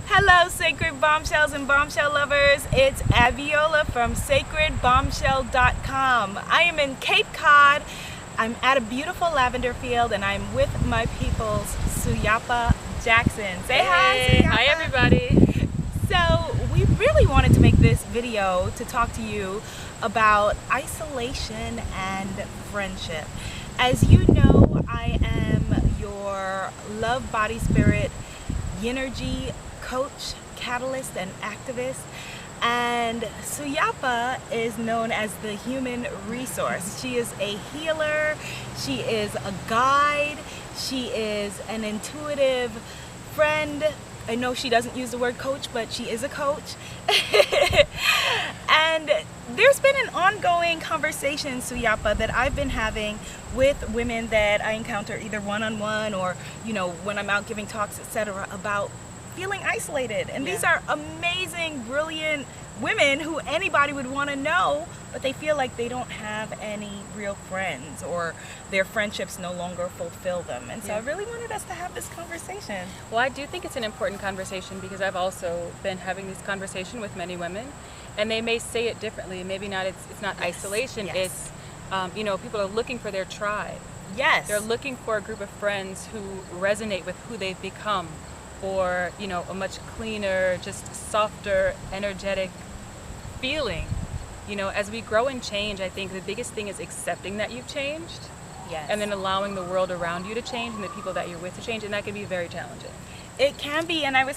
Hello, Sacred Bombshells and Bombshell lovers. It's Abiola from sacredbombshell.com. I am in Cape Cod. I'm at a beautiful lavender field and I'm with my people's Zuyapa Jackson. Say hi, Hey, Zuyapa. hi everybody. So we really wanted to make this video to talk to you about isolation and friendship. As you know, I am your love, body, spirit, Yinergy coach, catalyst, and activist. And Zuyapa is known as the human resource. She is a healer, she is a guide, she is an intuitive friend. I know she doesn't use the word coach, but she is a coach. And there's been an ongoing conversation, Zuyapa, that I've been having with women that I encounter either one-on-one or, you know, when I'm out giving talks, etc., about feeling isolated. And these are amazing, brilliant women who anybody would want to know, but they feel like they don't have any real friends or their friendships no longer fulfill them. And so I really wanted us to have this conversation. Well, I do think it's an important conversation because I've also been having this conversation with many women, and they may say it differently. Maybe not. It's not isolation. It's you know, people are looking for their tribe. Yes. They're looking for a group of friends who resonate with who they've become, or you know, a much cleaner, just softer, energetic feeling. You know, as we grow and change, I think the biggest thing is accepting that you've changed. Yes. And then allowing the world around you to change and the people that you're with to change, and that can be very challenging. It can be, and I was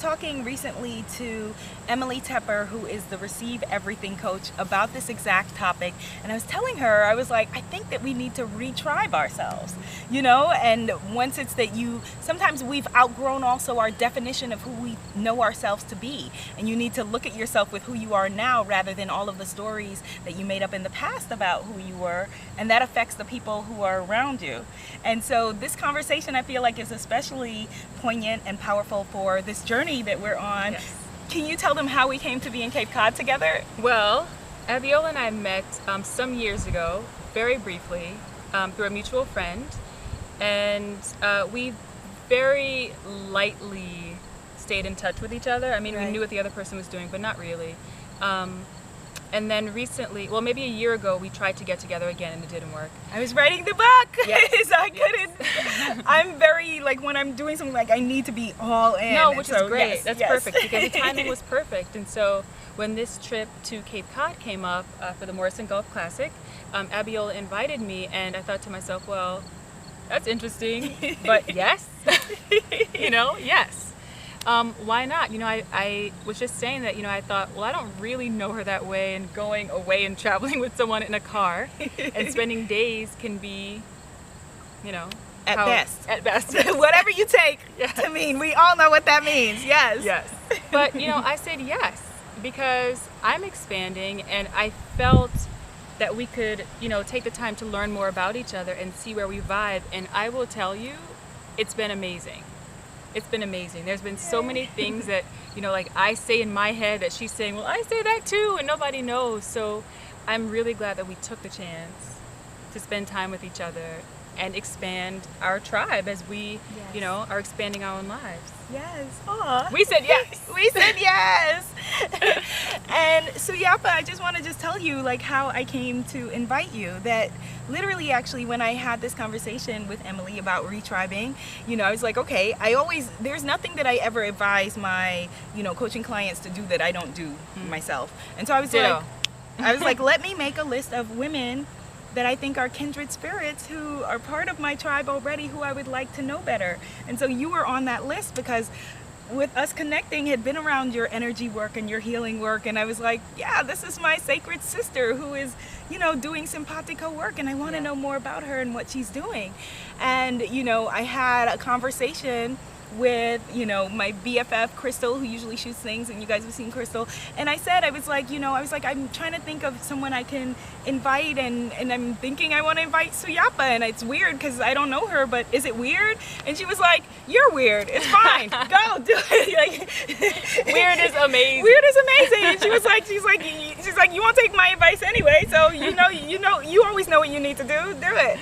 talking recently to Emily Tepper, who is the Receive Everything coach, about this exact topic, and I was telling her, I was like, I think that we need to retribe ourselves, you know, and once it's that sometimes we've outgrown also our definition of who we know ourselves to be, and you need to look at yourself with who you are now rather than all of the stories that you made up in the past about who you were, and that affects the people who are around you. And so this conversation, I feel like, is especially poignant and powerful for this journey that we're on. Yes. Can you tell them how we came to be in Cape Cod together? Well, Abiola and I met some years ago, very briefly, through a mutual friend, and we very lightly stayed in touch with each other. I mean, we knew what the other person was doing, but not really. And then recently, well, maybe a year ago, we tried to get together again and it didn't work. I was writing the book, yes. so I couldn't. I'm very, like, when I'm doing something, like, I need to be all in. No, which is great. Yes, That's perfect, because the timing was perfect. And so when this trip to Cape Cod came up for the Morrison Gulf Classic, Abiola invited me, and I thought to myself, well, that's interesting, but yes, you know, yes. Why not? You know, I was just saying that, you know, I thought, well, I don't really know her that way, and going away and traveling with someone in a car and spending days can be, you know, At best. At best. Whatever you take to mean. We all know what that means. Yes. Yes. But, you know, I said yes because I'm expanding, and I felt that we could, you know, take the time to learn more about each other and see where we vibe. And I will tell you, it's been amazing. It's been amazing. There's been so many things that, you know, like I say in my head that she's saying, well, I say that too, and nobody knows. So I'm really glad that we took the chance to spend time with each other and expand our tribe as we, you know, are expanding our own lives. Yes. Aww. We said yes. We said yes. And Zuyapa, I just want to tell you, like, how I came to invite you. That literally, actually, when I had this conversation with Emily about retribing, you know, I was like, okay, there's nothing that I ever advise my, you know, coaching clients to do that I don't do myself. And so I was like, let me make a list of women that I think are kindred spirits who are part of my tribe already, who I would like to know better. And so you were on that list because with us connecting, had been around your energy work and your healing work, and I was like, yeah, this is my sacred sister who is, you know, doing simpatico work, and I want to know more about her and what she's doing. And, you know, I had a conversation with, you know, my BFF Crystal, who usually shoots things, and you guys have seen Crystal, and I said, I'm trying to think of someone I can invite, and I'm thinking I want to invite Zuyapa, and it's weird because I don't know her, but is it weird? And she was like, you're weird, it's fine, go do it. Like, weird is amazing. Weird is amazing. And she's like, you won't take my advice anyway, so you always know what you need to do it.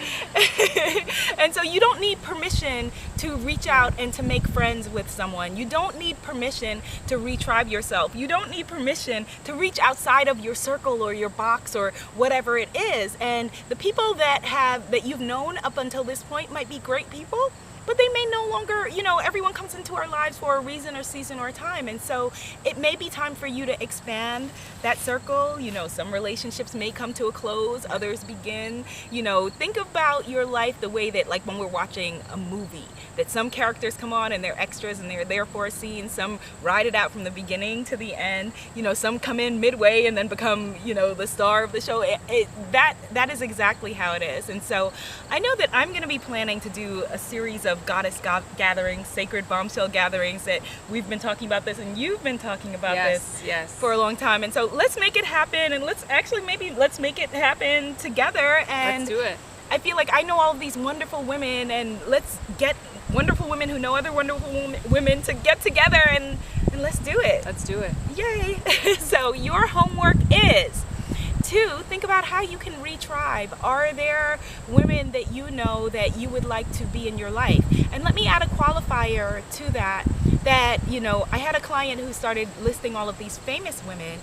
And so you don't need permission to reach out and to make friends with someone. You don't need permission to retribe yourself. You don't need permission to reach outside of your circle or your box or whatever it is. And the people that you've known up until this point might be great people, but they may no longer, everyone comes into our lives for a reason or season or time. And so it may be time for you to expand that circle. Some relationships may come to a close, others begin. Think about your life the way that, like when we're watching a movie, that some characters come on and they're extras and they're there for a scene. Some ride it out from the beginning to the end. Some come in midway and then become, the star of the show. That is exactly how it is. And so I know that I'm going to be planning to do a series of goddess gatherings, sacred bombshell gatherings, that we've been talking about this and you've been talking about this for a long time. And so let's make it happen, and let's make it happen together. And let's do it. I feel like I know all of these wonderful women, and let's get wonderful women who know other wonderful women to get together and let's do it. Let's do it. Yay. So your homework is to think about how you can retribe. Are there women that you know that you would like to be in your life? And let me add a qualifier to that, I had a client who started listing all of these famous women,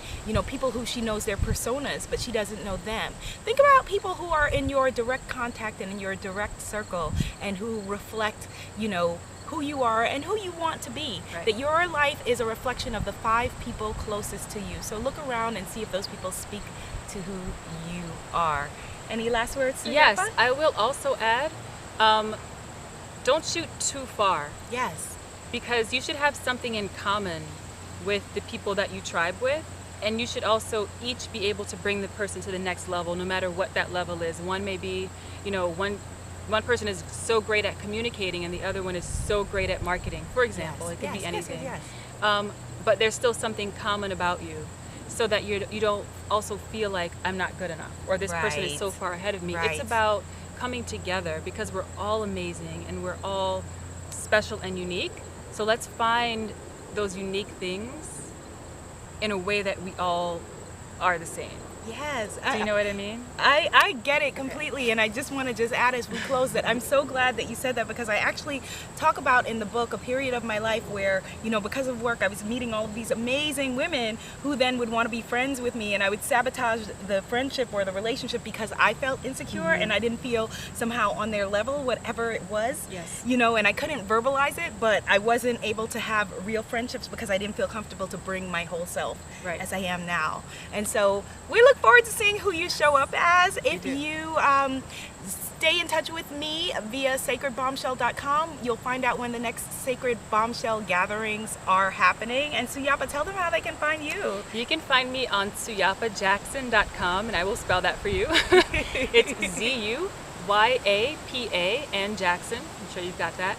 people who she knows their personas, but she doesn't know them. Think about people who are in your direct contact and in your direct circle and who reflect, who you are and who you want to be. Right. That your life is a reflection of the 5 people closest to you. So look around and see if those people speak to who you are. Any last words, Zuyapa? Yes, I will also add, don't shoot too far. Yes. Because you should have something in common with the people that you tribe with, and you should also each be able to bring the person to the next level, no matter what that level is. One may be, one person is so great at communicating and the other one is so great at marketing, for example. It could be anything. Yes. But there's still something common about you, so that you don't also feel like I'm not good enough, or this person is so far ahead of me. Right. It's about coming together, because we're all amazing and we're all special and unique. So let's find those unique things in a way that we all are the same. Yes. Do you know what I mean? I get it completely, and I just want to add as we close that I'm so glad that you said that, because I actually talk about in the book a period of my life where, because of work, I was meeting all of these amazing women who then would want to be friends with me, and I would sabotage the friendship or the relationship because I felt insecure and I didn't feel somehow on their level, whatever it was. Yes. And I couldn't verbalize it, but I wasn't able to have real friendships because I didn't feel comfortable to bring my whole self as I am now. And so we look forward to seeing who you show up as. If you stay in touch with me via sacredbombshell.com, you'll find out when the next Sacred Bombshell gatherings are happening. And Zuyapa, tell them how they can find you. You can find me on zuyapajackson.com, and I will spell that for you. It's ZUYAPA and Jackson. I'm sure you've got that.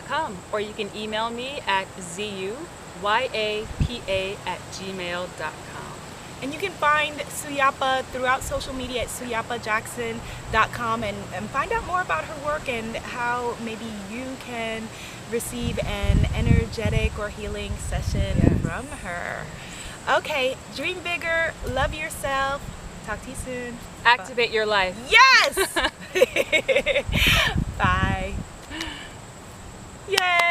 .com, or you can email me at zuyapa@gmail.com. And you can find Zuyapa throughout social media at zuyapajackson.com and find out more about her work and how maybe you can receive an energetic or healing session from her. Okay, dream bigger, love yourself. Talk to you soon. Activate your life. Yes! Bye. Yay!